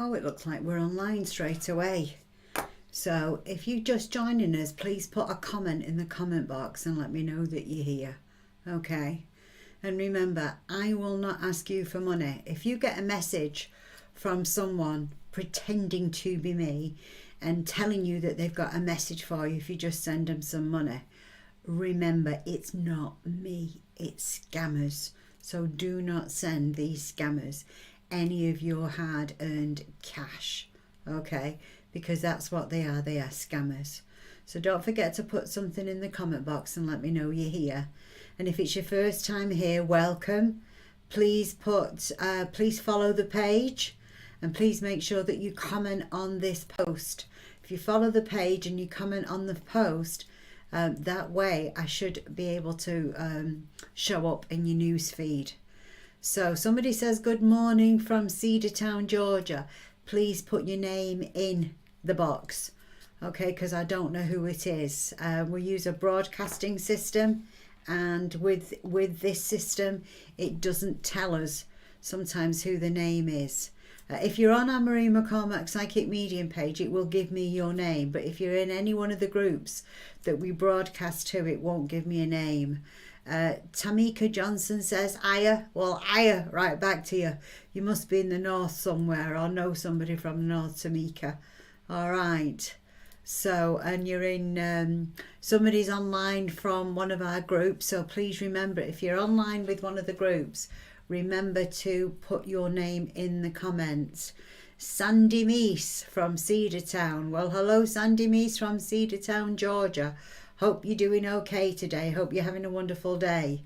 Oh, it looks like we're online straight away. So if you're just joining us, please put a comment in the comment box and let me know that you're here. Okay? And remember, I will not ask you for money. If you get a message from someone pretending to be me and telling you that they've got a message for you, if you just send them some money, remember, it's not me, it's scammers. So do not send these scammers any of your hard-earned cash, okay? Because that's what they are scammers. So don't forget to put something in the comment box and let me know you're here. And if it's your first time here, welcome. Please please follow the page, and please make sure that you comment on this post. If you follow the page and you comment on the post, that way I should be able to show up in your news feed. So somebody says good morning from Cedartown, Georgia. Please put your name in the box, okay, because I don't know who it is. We use a broadcasting system, and with this system it doesn't tell us sometimes who the name is. If you're on Anne-Marie McCormack Psychic Medium page, it will give me your name, but if you're in any one of the groups that we broadcast to, it won't give me a name. Tamika Johnson says, Aya. Well, Aya, right back to you. You must be in the north somewhere, or know somebody from the north, Tamika. All right. So, and you're in, somebody's online from one of our groups. So please remember, if you're online with one of the groups, remember to put your name in the comments. Sandy Meese from Cedartown. Well, hello, Sandy Meese from Cedartown, Georgia. Hope you're doing okay today. Hope you're having a wonderful day.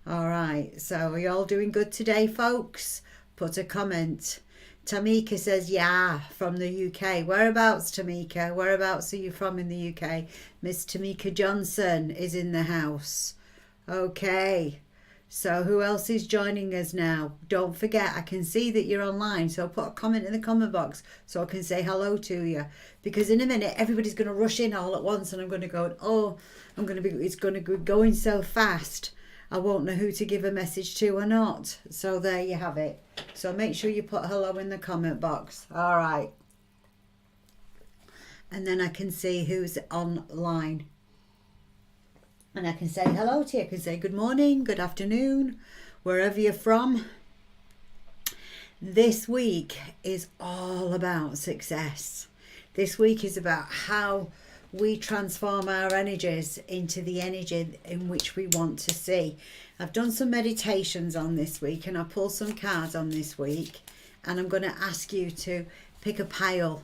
All right. So are you all doing good today, folks? Put a comment. Tamika says, yeah, from the UK. Whereabouts, Tamika? Whereabouts are you from in the UK? Miss Tamika Johnson is in the house. Okay. So who else is joining us now? Don't forget, I can see that you're online, so put a comment in the comment box so I can say hello to you. Because in a minute, everybody's going to rush in all at once, and I'm going to go, oh, it's going to be going so fast, I won't know who to give a message to or not. So there you have it. So make sure you put hello in the comment box. All right. And then I can see who's online. And I can say hello to you. I can say good morning, good afternoon, wherever you're from. This week is all about success. This week is about how we transform our energies into the energy in which we want to see. I've done some meditations on this week, and I pulled some cards on this week, and I'm going to ask you to pick a pile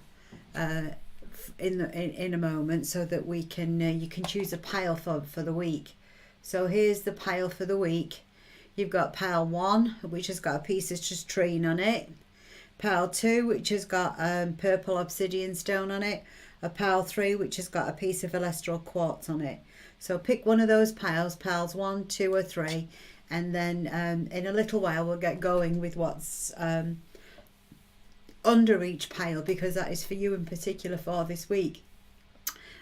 in a moment, so that we can you can choose a pile for the week. So here's the pile for the week. You've got pile 1, which has got a piece of citrine on it. Pile 2, which has got purple obsidian stone on it. A pile 3, which has got a piece of celestial quartz on it. So pick one of those piles 1, 2 or 3, and then in a little while we'll get going with what's under each pile, because that is for you in particular for this week.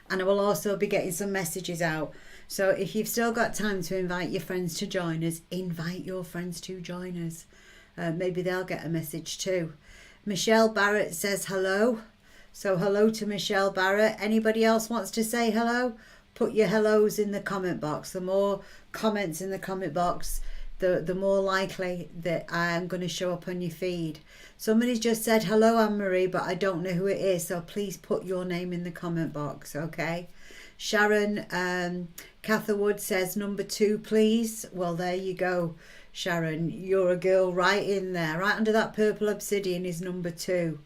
And I will also be getting some messages out. So if you've still got time to invite your friends to join us, invite your friends to join us. Maybe they'll get a message too. Michelle Barrett says hello. So hello to Michelle Barrett. Anybody else wants to say hello? Put your hellos in the comment box. The more comments in the comment box, the more likely that I'm going to show up on your feed. Somebody's just said hello, Anne-Marie, but I don't know who it is, so please put your name in the comment box, okay? Sharon Catherwood says number 2, please. Well, there you go, Sharon. You're a girl right in there. Right under that purple obsidian is number 2.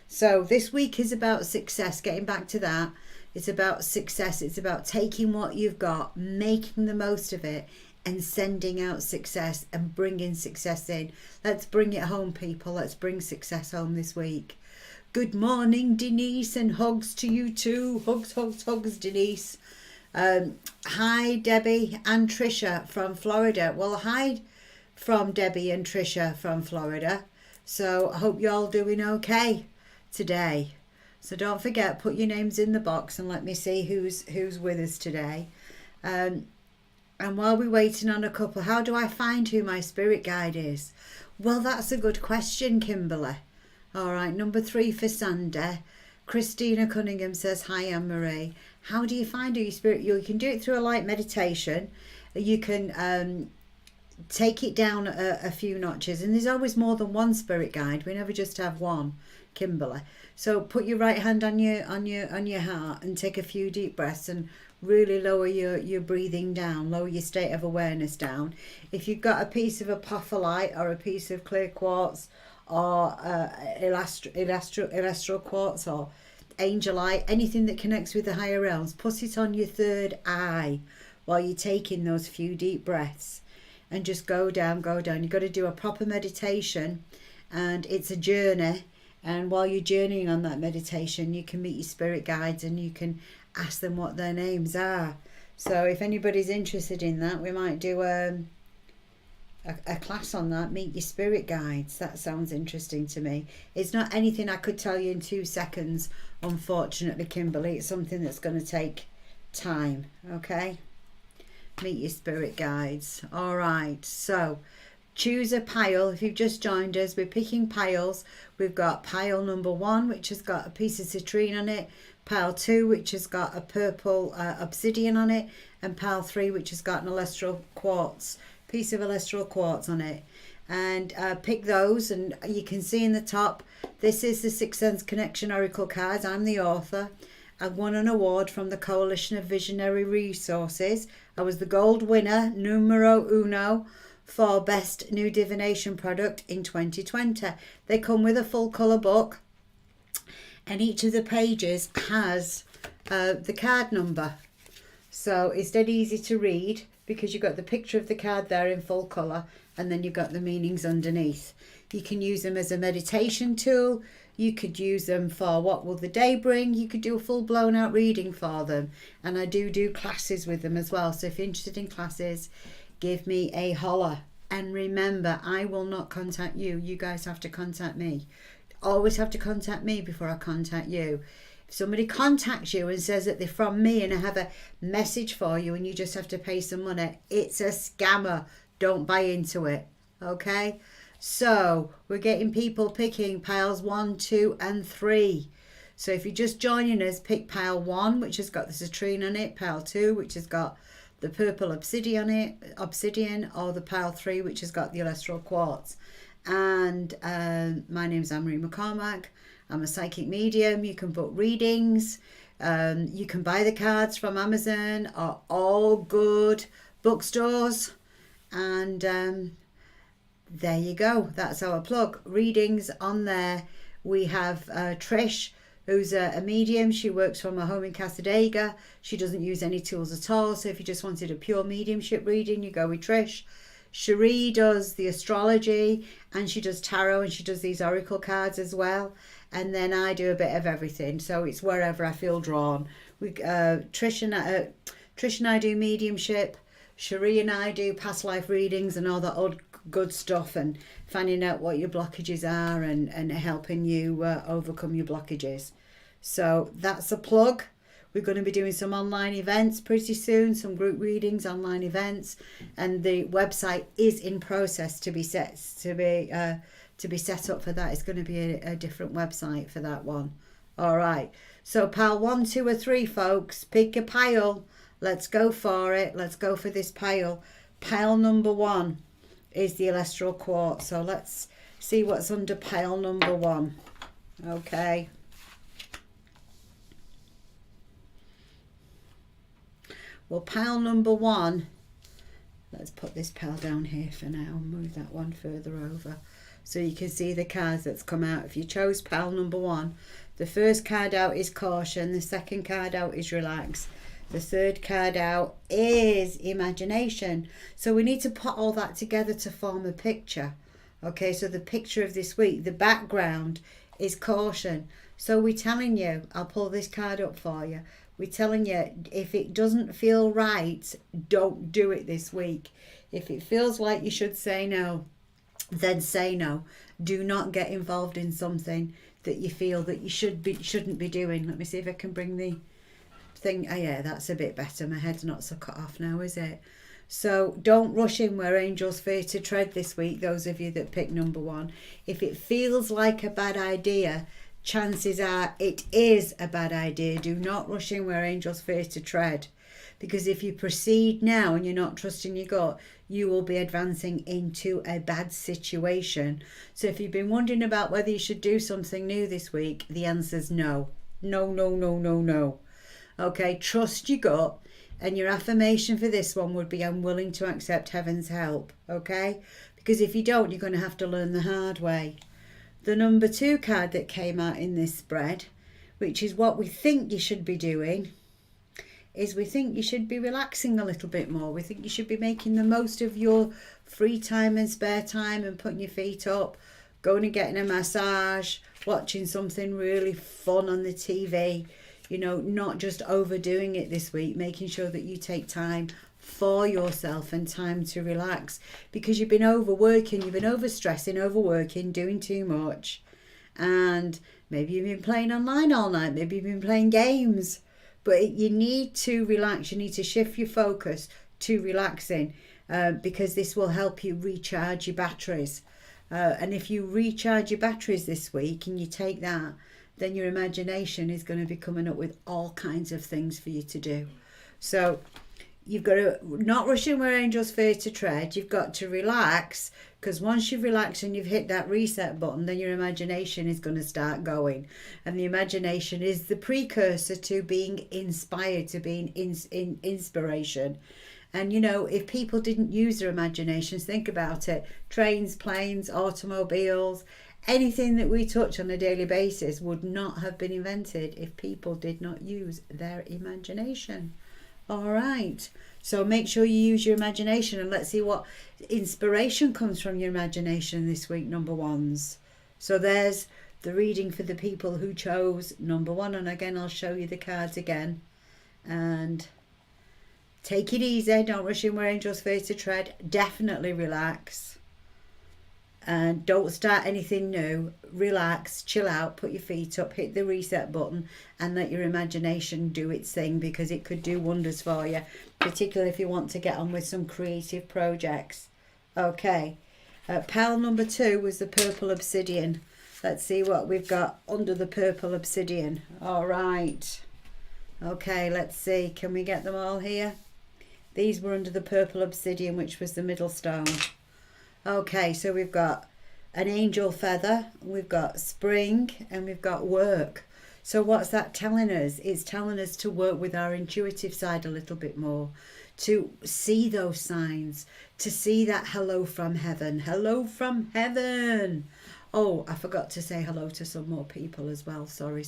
So this week is about success. Getting back to that, it's about success. It's about taking what you've got, making the most of it, and sending out success and bringing success in. Let's bring it home, people. Let's bring success home this week. Good morning, Denise, and hugs to you too. Hugs, hugs, hugs, Denise. Hi, Debbie and Trisha from Florida. Well, hi from Debbie and Trisha from Florida. So I hope you're all doing okay today. So don't forget, put your names in the box and let me see who's with us today. And while we're waiting on a couple, how do I find who my spirit guide is? Well, that's a good question, Kimberly. All right, number 3 for Sandy. Christina Cunningham says, hi, Anne-Marie. How do you find your spirit? You can do it through a light meditation. You can take it down a few notches, and there's always more than one spirit guide. We never just have one, Kimberly. So put your right hand on your heart and take a few deep breaths and really lower your breathing down, lower your state of awareness down. If you've got a piece of apophyllite or a piece of clear quartz or elastral quartz or angelite, anything that connects with the higher realms, put it on your third eye while you're taking those few deep breaths, and just go down. You've got to do a proper meditation, and it's a journey. And while you're journeying on that meditation, you can meet your spirit guides and you can ask them what their names are. So if anybody's interested in that, we might do a class on that, meet your spirit guides. That sounds interesting to me. It's not anything I could tell you in 2 seconds, unfortunately, Kimberly. It's something that's going to take time, okay? Meet your spirit guides. All right, so choose a pile. If you've just joined us, we're picking piles. We've got pile number 1, which has got a piece of citrine on it, pile 2, which has got a purple obsidian on it, and pile 3, which has got an elastral quartz, piece of elastral quartz on it. And pick those, and you can see in the top, this is the Sixth Sense Connection Oracle cards. I'm the author. I won an award from the Coalition of Visionary Resources. I was the gold winner, numero uno, for Best New Divination Product in 2020. They come with a full colour book, and each of the pages has the card number. So it's dead easy to read because you've got the picture of the card there in full colour, and then you've got the meanings underneath. You can use them as a meditation tool. You could use them for what will the day bring. You could do a full blown out reading for them. And I do classes with them as well. So if you're interested in classes, give me a holler. And remember, I will not contact you. You guys have to contact me. Always have to contact me before I contact you. If somebody contacts you and says that they're from me and I have a message for you and you just have to pay some money, it's a scammer. Don't buy into it. Okay? So we're getting people picking piles 1, 2 and 3. So if you're just joining us, pick pile 1, which has got the citrine on it, pile 2, which has got the purple obsidian, or the pile 3, which has got the elastral quartz. And my name's Anne-Marie McCormack. I'm a psychic medium. You can book readings. You can buy the cards from Amazon or all good bookstores. And there you go. That's our plug. Readings on there. We have Trish, who's a medium. She works from a home in Cassadaga. She doesn't use any tools at all. So if you just wanted a pure mediumship reading, you go with Trish. Cherie does the astrology, and she does tarot, and she does these oracle cards as well. And then I do a bit of everything. So it's wherever I feel drawn. Trish and I do mediumship. Cherie and I do past life readings and all that old good stuff, and finding out what your blockages are and helping you overcome your blockages. So that's a plug. We're going to be doing some online events pretty soon, some group readings, online events, and the website is in process to be set up for that. It's going to be a different website for that one. All right. So pile 1, 2 or 3, folks. Pick a pile. Let's go for it. Let's go for this pile. Pile number 1 is the elastral quartz. So let's see what's under pile number 1. Okay. Well, pile number 1, let's put this pile down here for now and move that one further over so you can see the cards that's come out. If you chose pile number 1, the first card out is caution, the second card out is relax, the third card out is imagination. So we need to put all that together to form a picture. Okay, so the picture of this week, the background is caution. So we're telling you, I'll pull this card up for you. We're telling you, if it doesn't feel right, don't do it this week. If it feels like you should say no, then say no. Do not get involved in something that you feel that you shouldn't be doing. Let me see if I can bring the thing. Oh yeah, that's a bit better. My head's not so cut off now, is it? So don't rush in where angels fear to tread this week, those of you that pick number 1. If it feels like a bad idea, chances are it is a bad idea. Do not rush in where angels fear to tread. Because if you proceed now and you're not trusting your gut, you will be advancing into a bad situation. So if you've been wondering about whether you should do something new this week, the answer is no. No, no, no, no, no. Okay, trust your gut. And your affirmation for this one would be, I'm willing to accept heaven's help. Okay? Because if you don't, you're going to have to learn the hard way. The number 2 card that came out in this spread, which is what we think you should be doing, is we think you should be relaxing a little bit more. We think you should be making the most of your free time and spare time and putting your feet up, going and getting a massage, watching something really fun on the TV. You know, not just overdoing it this week, making sure that you take time for yourself and time to relax, because you've been overworking, you've been overstressing, overworking, doing too much. And maybe you've been playing online all night, maybe you've been playing games. But you need to relax. You need to shift your focus to relaxing, because this will help you recharge your batteries. And if you recharge your batteries this week and you take that, then your imagination is going to be coming up with all kinds of things for you to do. So you've got to not rush in where angels fear to tread. You've got to relax, because once you've relaxed and you've hit that reset button, then your imagination is going to start going. And the imagination is the precursor to being inspired, to being in inspiration. And, you know, if people didn't use their imaginations, think about it. Trains, planes, automobiles, anything that we touch on a daily basis would not have been invented if people did not use their imagination. All right. So make sure you use your imagination, and let's see what inspiration comes from your imagination this week, number 1s. So there's the reading for the people who chose number 1. And again, I'll show you the cards again. And take it easy. Don't rush in where angels fear to tread. Definitely relax. And don't start anything new. Relax, chill out, put your feet up, hit the reset button, and let your imagination do its thing, because it could do wonders for you, particularly if you want to get on with some creative projects. Okay, pile number 2 was the purple obsidian. Let's see what we've got under the purple obsidian. All right. Okay, let's see. Can we get them all here? These were under the purple obsidian, which was the middle stone. Okay, so we've got an angel feather, we've got spring, and we've got work. So what's that telling us? It's telling us to work with our intuitive side a little bit more, to see those signs, to see that hello from heaven. Hello from heaven. Oh, I forgot to say hello to some more people as well. Sorry.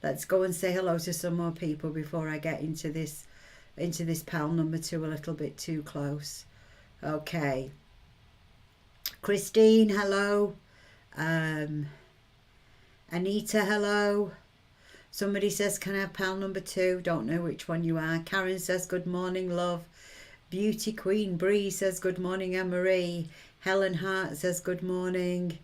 Let's go and say hello to some more people before I get into this pile number 2 a little bit too close. Okay. Christine, hello. Anita, hello. Somebody says, can I have pile number 2? Don't know which one you are. Karen says, good morning, love. Beauty Queen Bree says, good morning, Anne-Marie. Helen Hart says, good morning.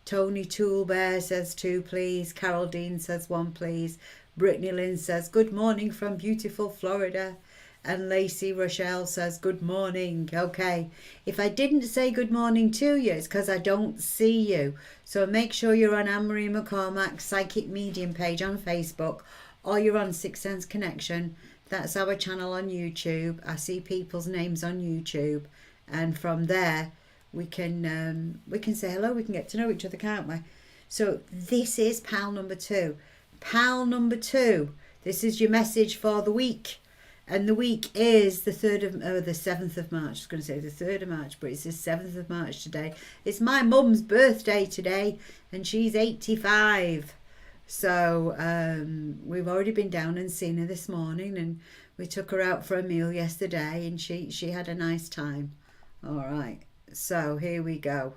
Tony Toolbear says 2, please. Carol Dean says 1, please. Brittany Lynn says, good morning from beautiful Florida. And Lacey Rochelle says, good morning. Okay, if I didn't say good morning to you, it's because I don't see you. So make sure you're on Anne-Marie McCormack Psychic Medium page on Facebook, or you're on Sixth Sense Connection. That's our channel on YouTube. I see people's names on YouTube, and from there we can say hello. We can get to know each other, can't we? So this is pile number 2. Pile number 2. This is your message for the week. And the week is the 7th of March. I was going to say the 3rd of March, but it's the 7th of March today. It's my mum's birthday today, and she's 85. So we've already been down and seen her this morning, and we took her out for a meal yesterday, and she had a nice time. All right, so here we go.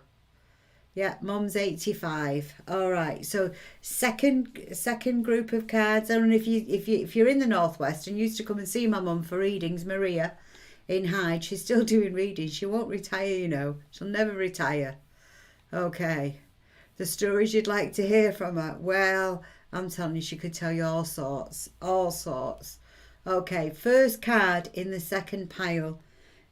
Yeah, mum's 85. All right. So second group of cards. I don't know if you're in the Northwest and used to come and see my mum for readings, Maria in Hyde. She's still doing readings. She won't retire, you know. She'll never retire. Okay. The stories you'd like to hear from her. Well, I'm telling you, she could tell you all sorts. All sorts. Okay, first card in the second pile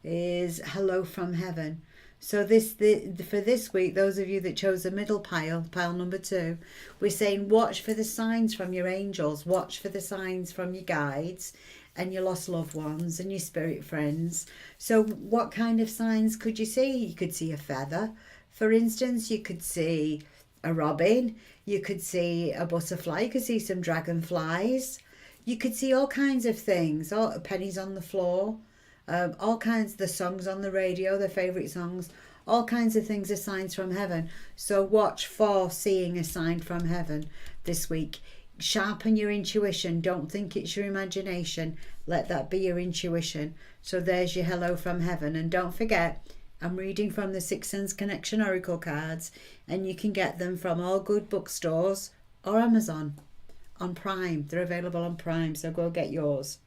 is Hello from Heaven. So for this week, those of you that chose the middle pile number 2, we're saying watch for the signs from your angels, watch for the signs from your guides and your lost loved ones and your spirit friends. So what kind of signs could you see? You could see a feather, for instance. You could see a robin. You could see a butterfly. You could see some dragonflies. You could see all kinds of things, all pennies on the floor. All kinds of the songs on the radio, their favourite songs, all kinds of things are signs from heaven. So watch for seeing a sign from heaven this week. Sharpen your intuition. Don't think it's your imagination. Let that be your intuition. So there's your hello from heaven. And don't forget, I'm reading from the Sixth Sense Connection Oracle cards, and you can get them from all good bookstores or Amazon on Prime. They're available on Prime, so go get yours.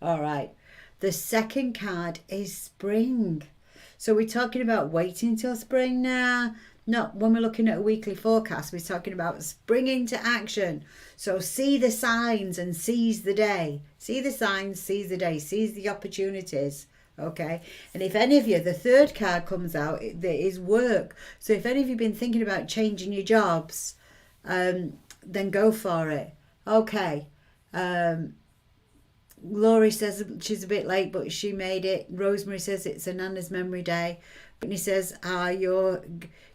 All right. The second card is spring. So we're talking about waiting till spring now. Not when we're looking at a weekly forecast, we're talking about springing to action. So see the signs and seize the day. See the signs, seize the day, seize the opportunities. Okay. And if any of you, the third card comes out, there is work. So if any of you have been thinking about changing your jobs, then go for it. Okay. Laurie says she's a bit late, but she made it. Rosemary says it's a Nana's memory day. Whitney says, are your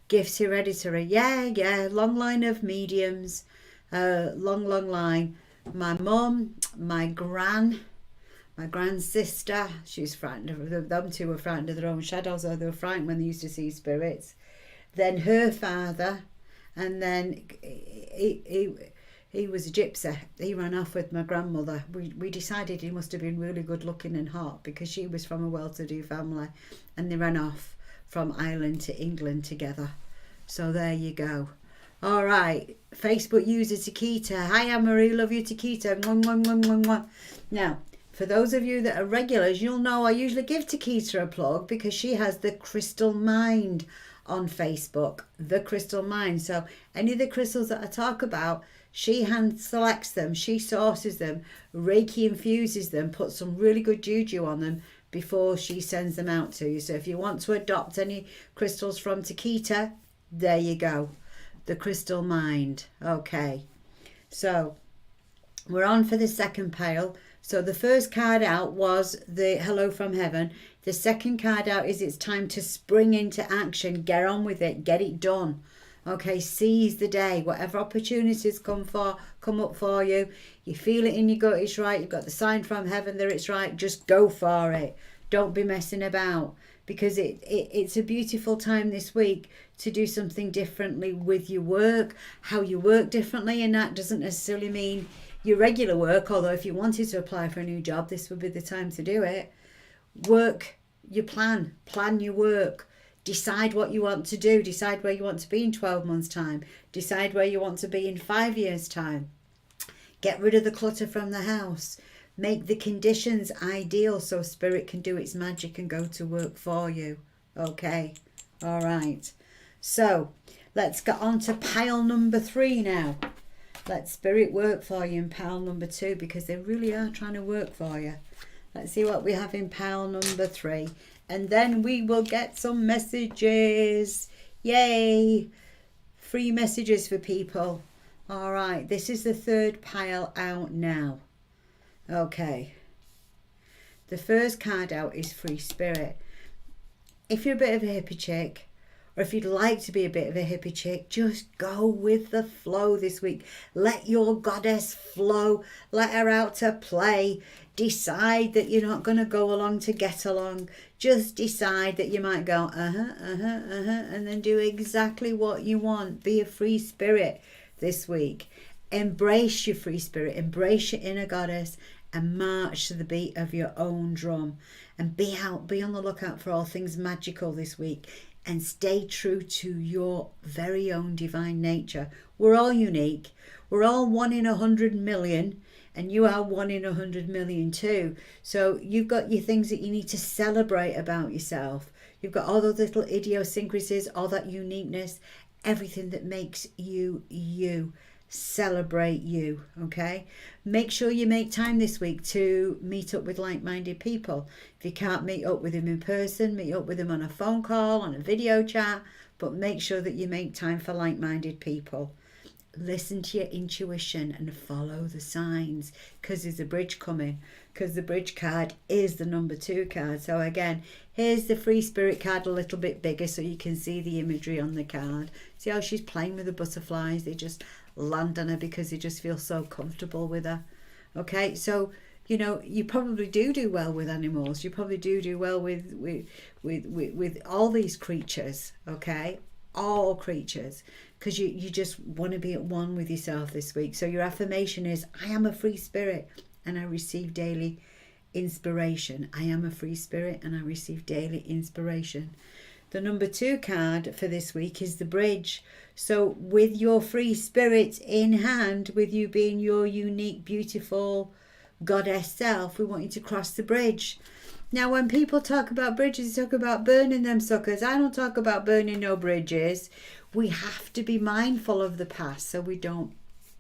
gifts hereditary? Yeah. Long line of mediums. Long line. My mum, my gran sister, she's frightened of them two were frightened of their own shadows, or they were frightened when they used to see spirits. Then her father, and then he was a gypsy. He ran off with my grandmother. We decided he must have been really good looking and hot because she was from a well-to-do family, and they ran off from Ireland to England together. So there you go. All right, Facebook user Takita. Hi, Anne-Marie, love you, Takita. Mwah, mwah, mwah, mwah, mwah. Now, for those of you that are regulars, you'll know I usually give Takita a plug because she has the Crystal Mind on Facebook. The Crystal Mind. So any of the crystals that I talk about, she hand selects them, she sources them, Reiki infuses them, puts some really good juju on them before she sends them out to you. So if you want to adopt any crystals from Takita, there you go. The Crystal Mind. Okay. So we're on for the second pile. So the first card out was the Hello from Heaven. The second card out is it's time to spring into action. Get on with it. Get it done. Okay, seize the day. Whatever opportunities come up for you, you feel it in your gut, it's right. You've got the sign from heaven there, it's right. Just go for it. Don't be messing about, because it's a beautiful time this week to do something differently with your work, how you work differently, and that doesn't necessarily mean your regular work, although if you wanted to apply for a new job, this would be the time to do it. Work your plan your work. Decide what you want to do. Decide where you want to be in 12 months' time. Decide where you want to be in 5 years' time. Get rid of the clutter from the house. Make the conditions ideal so Spirit can do its magic and go to work for you. Okay. All right. So let's get on to pile number 3 now. Let Spirit work for you in pile number 2, because they really are trying to work for you. Let's see what we have in pile number 3. And then we will get some messages. Yay! Free messages for people. All right, this is the third pile out now. Okay. The first card out is Free Spirit. If you're a bit of a hippie chick, or if you'd like to be a bit of a hippie chick, just go with the flow this week. Let your goddess flow. Let her out to play. Decide that you're not going to go along to get along. Just decide that you might go, and then do exactly what you want. Be a free spirit this week. Embrace your free spirit. Embrace your inner goddess and march to the beat of your own drum. And be on the lookout for all things magical this week. And stay true to your very own divine nature. We're all unique. We're all 1 in 100 million. And you are 1 in 100 million too. So you've got your things that you need to celebrate about yourself. You've got all those little idiosyncrasies, all that uniqueness, everything that makes you, you. celebrate you. Okay, make sure you make time this week to meet up with like-minded people. If you can't meet up with them in person, meet up with them on a phone call, on a video chat, but make sure that you make time for like-minded people. Listen to your intuition and follow the signs, because there's a bridge coming, because the bridge card is the number 2 card. So again, here's the free spirit card a little bit bigger so you can see the imagery on the card. See how she's playing with the butterflies? They just land on her because they just feel so comfortable with her. Okay, so you know, you probably do well with animals. You probably do well with all these creatures. Okay, all creatures, because you just want to be at one with yourself this week. So your affirmation is, I am a free spirit and I receive daily inspiration. I am a free spirit and I receive daily inspiration. The number 2 card for this week is the bridge. So with your free spirit in hand, with you being your unique, beautiful goddess self, we want you to cross the bridge. Now, when people talk about bridges, they talk about burning them suckers. I don't talk about burning no bridges. We have to be mindful of the past so we don't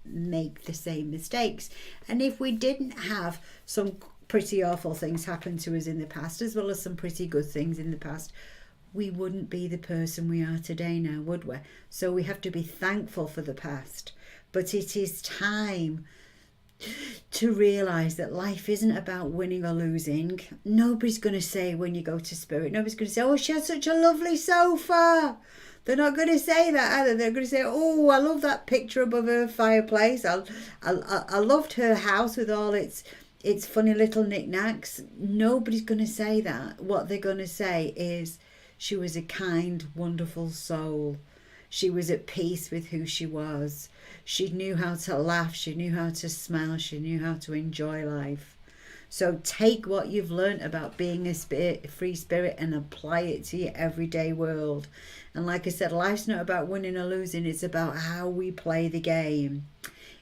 make the same mistakes. And if we didn't have some pretty awful things happen to us in the past, as well as some pretty good things in the past, we wouldn't be the person we are today now, would we? So we have to be thankful for the past. But it is time to realise that life isn't about winning or losing. Nobody's going to say when you go to spirit, nobody's going to say, oh, she had such a lovely sofa. They're not going to say that either. They're going to say, oh, I love that picture above her fireplace. I loved her house with all its funny little knickknacks. Nobody's going to say that. What they're going to say is, she was a kind, wonderful soul. She was at peace with who she was. She knew how to laugh. She knew how to smile. She knew how to enjoy life. So take what you've learned about being a free spirit and apply it to your everyday world. And like I said, life's not about winning or losing. It's about how we play the game.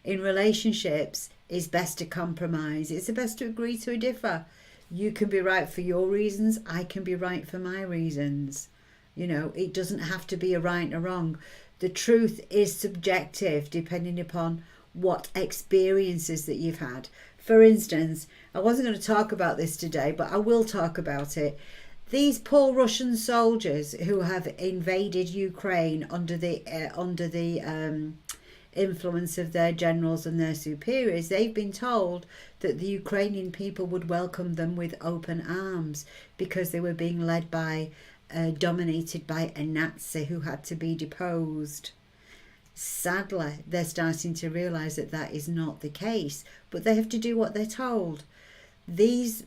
In relationships, it's best to compromise. It's best to agree to differ. You can be right for your reasons. I can be right for my reasons. You know, it doesn't have to be a right or wrong. The truth is subjective depending upon what experiences that you've had. For instance, I wasn't going to talk about this today, but I will talk about it. These poor Russian soldiers who have invaded Ukraine under the influence of their generals and their superiors, they've been told that the Ukrainian people would welcome them with open arms because they were being led by, dominated by a Nazi who had to be deposed. Sadly, they're starting to realise that that is not the case, but they have to do what they're told. These,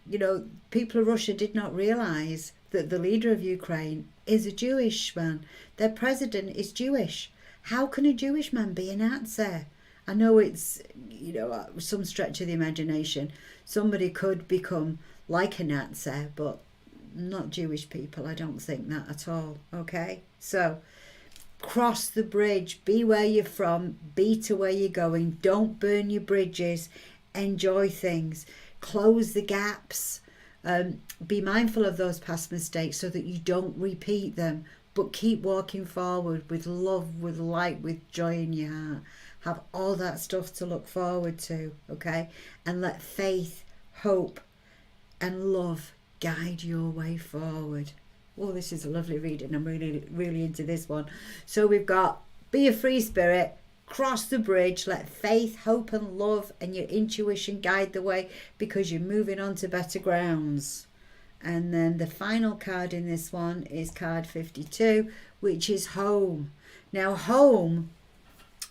you know, people of Russia did not realise that the leader of Ukraine is a Jewish man. Their president is Jewish. How can a Jewish man be a Nazi? I know it's, you know, some stretch of the imagination. Somebody could become like a Nazi, but not Jewish people. I don't think that at all. Okay? So, cross the bridge. Be where you're from. Be to where you're going. Don't burn your bridges. Enjoy things. Close the gaps. Be mindful of those past mistakes so that you don't repeat them. But keep walking forward with love, with light, with joy in your heart. Have all that stuff to look forward to, okay? And let faith, hope, and love guide your way forward. Oh, this is a lovely reading. I'm really, really into this one. So we've got, be a free spirit, cross the bridge, let faith, hope, and love and your intuition guide the way because you're moving on to better grounds. And then the final card in this one is card 52, which is home. Now, home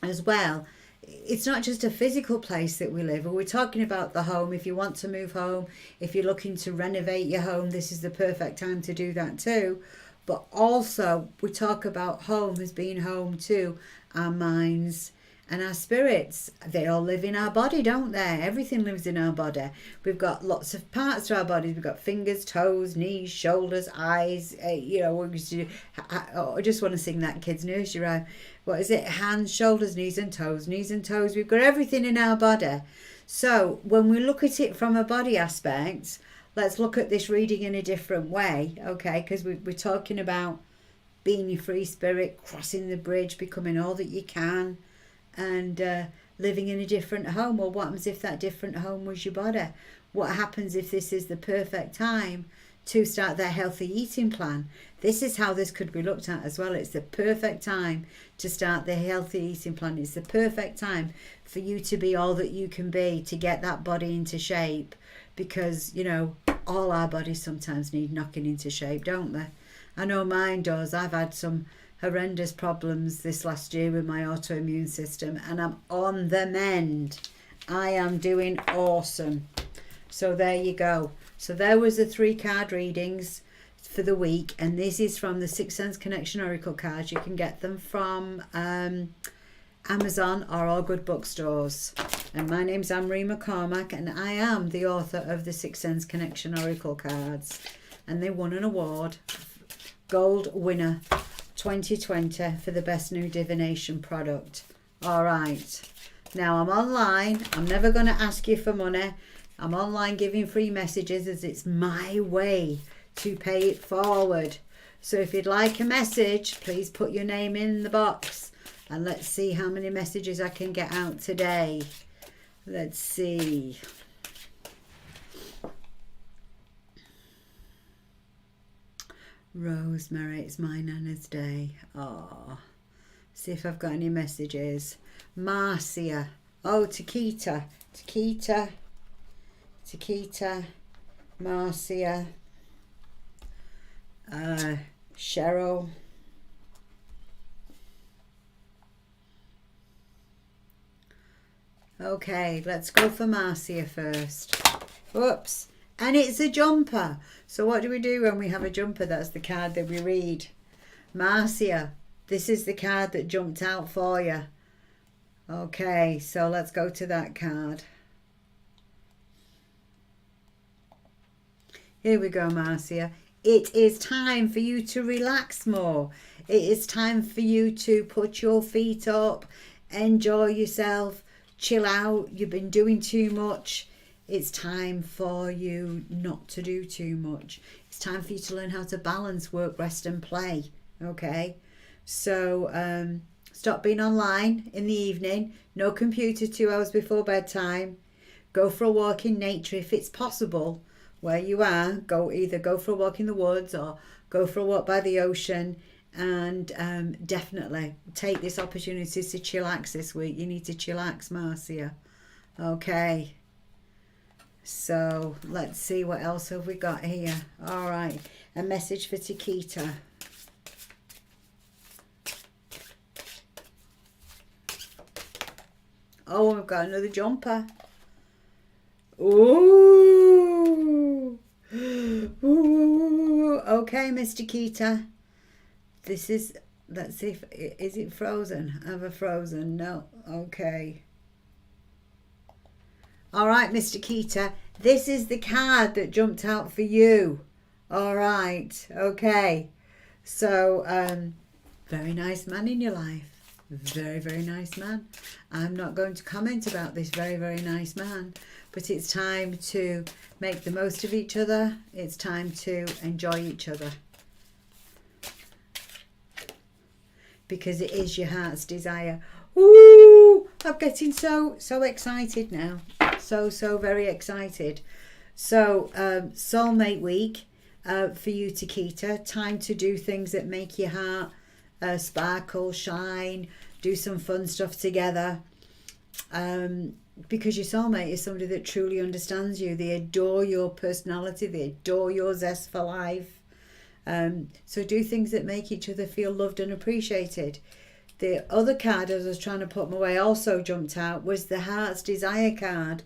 as well, it's not just a physical place that we live. We're talking about the home. If you want to move home, if you're looking to renovate your home, this is the perfect time to do that too. But also, we talk about home as being home to our minds and our spirits. They all live in our body, don't they? Everything lives in our body. We've got lots of parts to our bodies. We've got fingers, toes, knees, shoulders, eyes. You know, what we used to do. I just want to sing that kid's nursery rhyme. What is it? Hands, shoulders, knees and toes. Knees and toes. We've got everything in our body. So when we look at it from a body aspect, let's look at this reading in a different way, okay? Because we're talking about being your free spirit, crossing the bridge, becoming all that you can, and living in a different home? Well, what happens if that different home was your body? What happens if this is the perfect time to start their healthy eating plan? This is how this could be looked at as well. It's the perfect time to start the healthy eating plan. It's the perfect time for you to be all that you can be, to get that body into shape, because, you know, all our bodies sometimes need knocking into shape, don't they? I know mine does. I've had some horrendous problems this last year with my autoimmune system, and I'm on the mend. I am doing awesome. So there you go. So there was the 3 card readings for the week, and this is from the Sixth Sense Connection Oracle cards. You can get them from Amazon or all good bookstores. And my name's Anne-Marie McCormack, and I am the author of the Sixth Sense Connection Oracle cards. And they won an award, Gold Winner 2020, for the best new divination product. All right. Now I'm online. I'm never going to ask you for money. I'm online giving free messages, as it's my way to pay it forward. So if you'd like a message, please put your name in the box, and let's see how many messages I can get out today. Let's see. Rosemary, it's my Nana's day. Oh, see if I've got any messages. Marcia. Oh, Takita. Marcia. Cheryl. Okay, let's go for Marcia first. Whoops. And it's a jumper. So what do we do when we have a jumper? That's the card that we read. Marcia, this is the card that jumped out for you. Okay, so let's go to that card. Here we go, Marcia. It is time for you to relax more. It is time for you to put your feet up, enjoy yourself, chill out. You've been doing too much. It's time for you not to do too much. It's time for you to learn how to balance work, rest and play. Okay? So stop being online in the evening. No computer 2 hours before bedtime. Go for a walk in nature if it's possible. Where you are, either go for a walk in the woods or go for a walk by the ocean, and definitely take this opportunity to chillax this week. You need to chillax, Marcia. Okay. So let's see, what else have we got here? All right, a message for Takita. Oh, we've got another jumper. Ooh. Ooh. Okay, Mr. Kita. This is, let's see if, is it frozen? Have a frozen? No. Okay. All right, Mr. Kita. This is the card that jumped out for you. All right. Okay. So, very nice man in your life. Very, very nice man. I'm not going to comment about this very, very nice man, but it's time to make the most of each other. It's time to enjoy each other, because it is your heart's desire. Ooh, I'm getting so excited now. So very excited. So, soulmate week for you, Takita. Time to do things that make your heart sparkle, shine, do some fun stuff together, because your soulmate is somebody that truly understands you. They adore your personality, they adore your zest for life. So do things that make each other feel loved and appreciated. The other card, as I was trying to put them away, also jumped out, was the Heart's Desire card,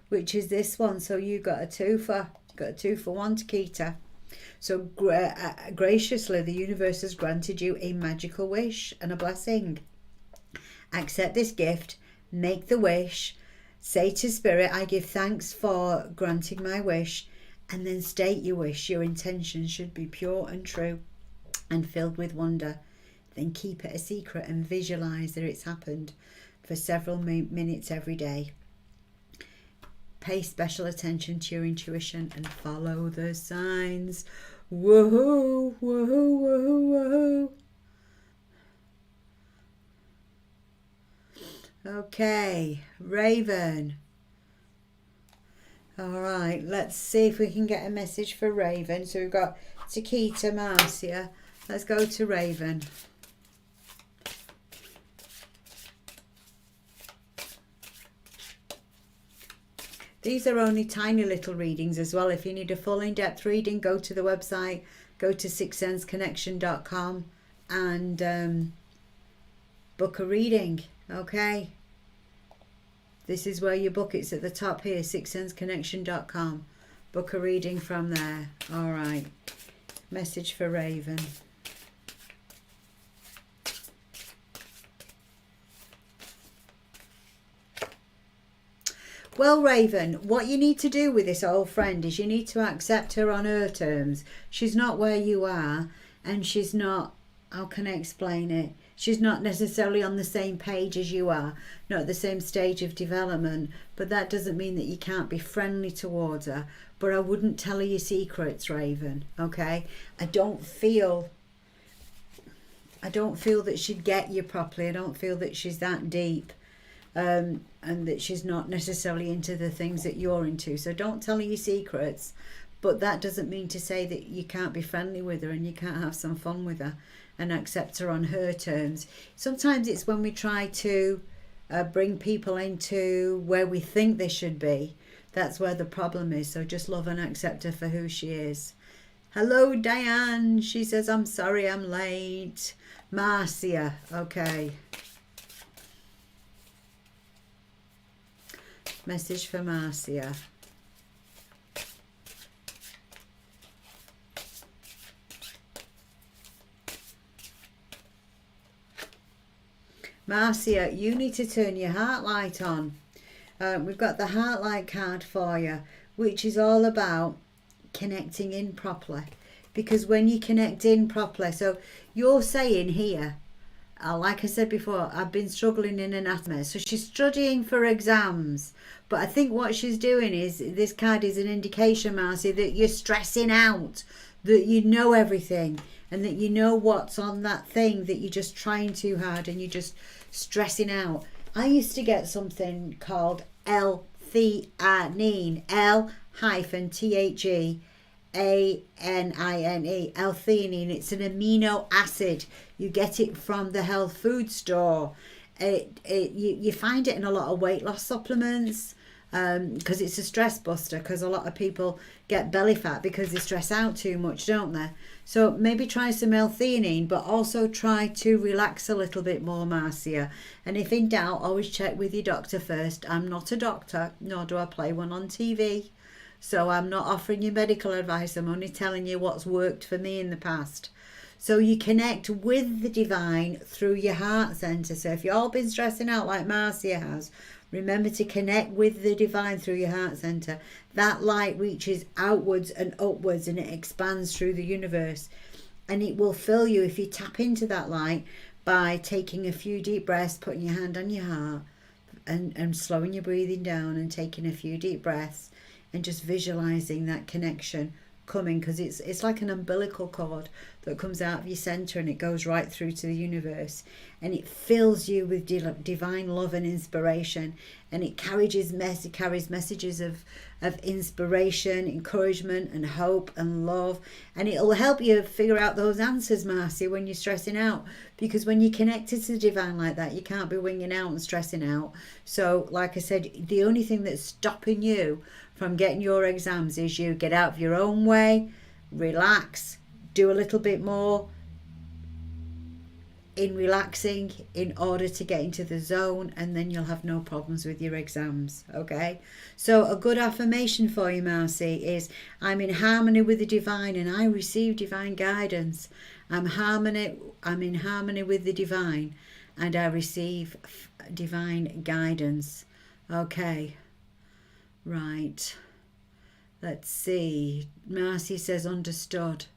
which is this one. So you got a 2 for 1, Takita. So graciously, the universe has granted you a magical wish and a blessing. Accept this gift, make the wish, say to Spirit, I give thanks for granting my wish, and then state your wish. Your intention should be pure and true and filled with wonder. Then keep it a secret and visualize that it's happened for several minutes every day. Pay special attention to your intuition and follow the signs. Woohoo, woohoo, woohoo, woohoo. Okay, Raven. All right, let's see if we can get a message for Raven. So we've got Takita, Marcia. Let's go to Raven. These are only tiny little readings as well. If you need a full in-depth reading, go to the website, go to sixsenseconnection.com and book a reading, okay? This is where you book. It's at the top here, sixsenseconnection.com. Book a reading from there. All right. Message for Raven. Well, Raven, what you need to do with this old friend is you need to accept her on her terms. She's not where you are, and she's not, how can I explain it? She's not necessarily on the same page as you are, not at the same stage of development, but that doesn't mean that you can't be friendly towards her. But I wouldn't tell her your secrets, Raven, okay? I don't feel that she'd get you properly. I don't feel that she's that deep. And that she's not necessarily into the things that you're into. So don't tell her your secrets, but that doesn't mean to say that you can't be friendly with her and you can't have some fun with her and accept her on her terms. Sometimes it's when we try to bring people into where we think they should be. That's where the problem is. So just love and accept her for who she is. Hello, Diane. She says, I'm sorry I'm late. Marcia. Okay. Message for Marcia. Marcia, you need to turn your heart light on. We've got the heart light card for you, which is all about connecting in properly. Because when you connect in properly, so you're saying here, like I said before, I've been struggling in anatomy. So she's studying for exams. But I think what she's doing is, this card is an indication, Marcy, that you're stressing out, that you know everything, and that you know what's on that thing, that you're just trying too hard and you're just stressing out. I used to get something called L-theanine, L-theanine, L-theanine. It's an amino acid. You get it from the health food store. You find it in a lot of weight loss supplements because it's a stress buster, because a lot of people get belly fat because they stress out too much, don't they? So maybe try some L-theanine, but also try to relax a little bit more, Marcia. And if in doubt, always check with your doctor first. I'm not a doctor, nor do I play one on TV. So I'm not offering you medical advice. I'm only telling you what's worked for me in the past. So you connect with the divine through your heart center. So if you've all been stressing out like Marcia has, remember to connect with the divine through your heart center. That light reaches outwards and upwards, and it expands through the universe. And it will fill you if you tap into that light by taking a few deep breaths, putting your hand on your heart and slowing your breathing down and taking a few deep breaths and just visualizing that connection coming, because it's like an umbilical cord that comes out of your center and it goes right through to the universe, and it fills you with divine love and inspiration, and it carries messages of inspiration, encouragement and hope and love, and it'll help you figure out those answers, Marcy, when you're stressing out, because when you're connected to the divine like that, you can't be winging out and stressing out. So like I said, the only thing that's stopping you from getting your exams is you get out of your own way, relax, do a little bit more in relaxing in order to get into the zone, and then you'll have no problems with your exams. Okay, so a good affirmation for you, Marcy, is I'm in harmony with the divine and I receive divine guidance. I'm in harmony with the divine and I receive divine guidance. Okay. Right, let's see. Marcy says understood.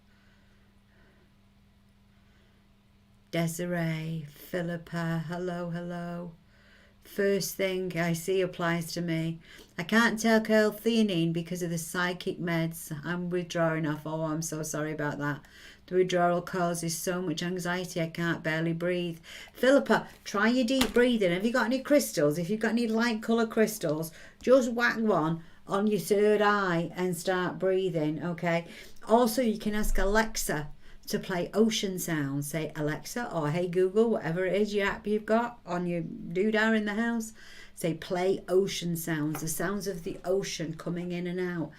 Desiree, Philippa, hello. First thing I see applies to me. I can't take L-theanine because of the psychic meds. I'm withdrawing off. Oh, I'm so sorry about that. The withdrawal causes so much anxiety, I can't barely breathe. Philippa, try your deep breathing. Have you got any crystals? If you've got any light colour crystals, just whack one on your third eye and start breathing, okay? Also, you can ask Alexa to play ocean sounds. Say Alexa or Hey Google, whatever it is, your app you've got on your doodah in the house. Say play ocean sounds. The sounds of the ocean coming in and out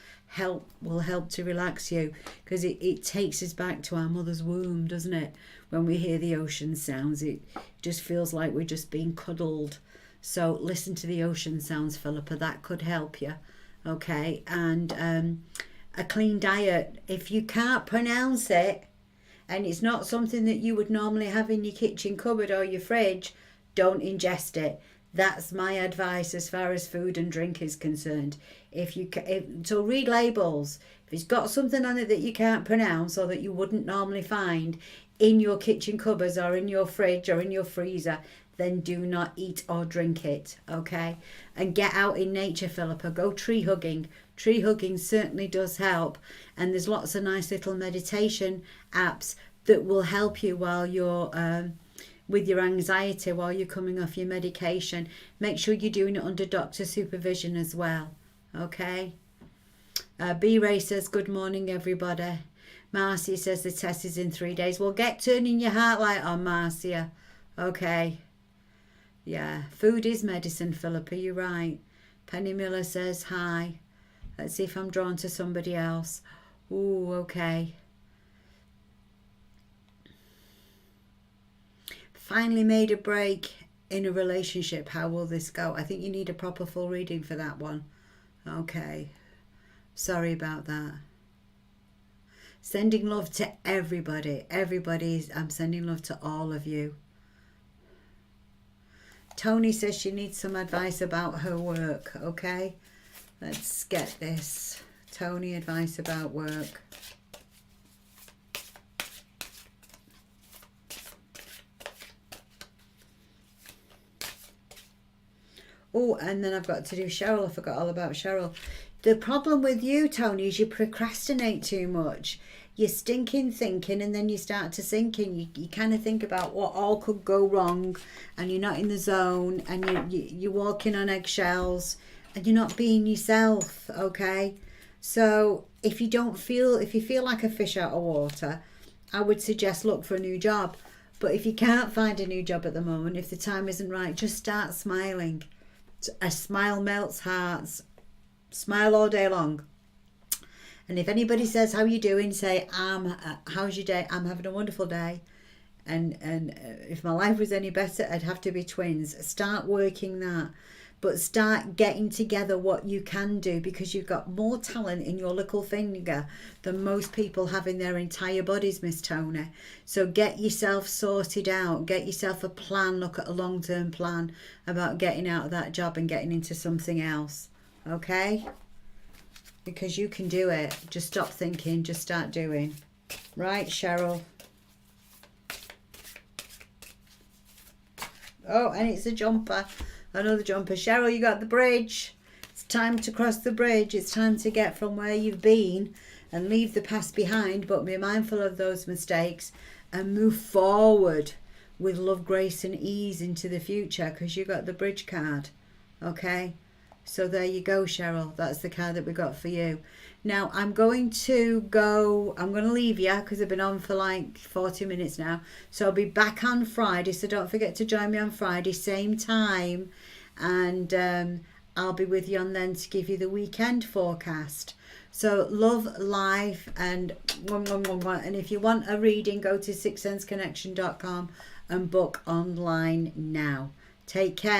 will help to relax you, because it takes us back to our mother's womb, doesn't it? When we hear the ocean sounds, it just feels like we're just being cuddled. So listen to the ocean sounds, Philippa. That could help you, okay? And a clean diet. If you can't pronounce it, and it's not something that you would normally have in your kitchen cupboard or your fridge, don't ingest it. That's my advice as far as food and drink is concerned. So read labels. If it's got something on it that you can't pronounce or that you wouldn't normally find in your kitchen cupboards or in your fridge or in your freezer, then do not eat or drink it, okay? And get out in nature, Philippa. Go tree hugging. Tree hugging certainly does help. And there's lots of nice little meditation apps that will help you while you're with your anxiety, while you're coming off your medication. Make sure you're doing it under doctor supervision as well, okay? B-Ray says, good morning, everybody. Marcia says the test is in 3 days. Well, get turning your heart light on, Marcia, okay? Yeah, food is medicine, Philippa, you're right. Penny Miller says hi. Let's see if I'm drawn to somebody else. Ooh, okay. Finally made a break in a relationship. How will this go? I think you need a proper full reading for that one. Okay. Sorry about that. Sending love to everybody. I'm sending love to all of you. Tony says she needs some advice about her work. Okay, let's get this. Tony, advice about work. Oh, and then I've got to do Cheryl. I forgot all about Cheryl. The problem with you, Tony, is you procrastinate too much. You're stinking thinking, and then you start to sinking. You kind of think about what all could go wrong, and you're not in the zone, and you're walking on eggshells, and you're not being yourself, okay? So if you feel like a fish out of water, I would suggest look for a new job. But if you can't find a new job at the moment, if the time isn't right, just start smiling. A smile melts hearts. Smile all day long. And if anybody says, how you doing, say, how's your day? I'm having a wonderful day. And if my life was any better, I'd have to be twins. Start working that. But start getting together what you can do, because you've got more talent in your little finger than most people have in their entire bodies, Miss Tony. So get yourself sorted out. Get yourself a plan. Look at a long-term plan about getting out of that job and getting into something else. Okay? Because you can do it. Just stop thinking. Just start doing. Right, Cheryl? Oh, and it's a jumper. Another jumper. Cheryl, you got the bridge. It's time to cross the bridge. It's time to get from where you've been and leave the past behind, but be mindful of those mistakes and move forward with love, grace and ease into the future, because you got the bridge card. Okay? So there you go, Cheryl. That's the card that we got for you. Now, I'm going to leave you because I've been on for like 40 minutes now. So I'll be back on Friday. So don't forget to join me on Friday, same time. And I'll be with you on then to give you the weekend forecast. So love, life, and if you want a reading, go to sixsenseconnection.com and book online now. Take care.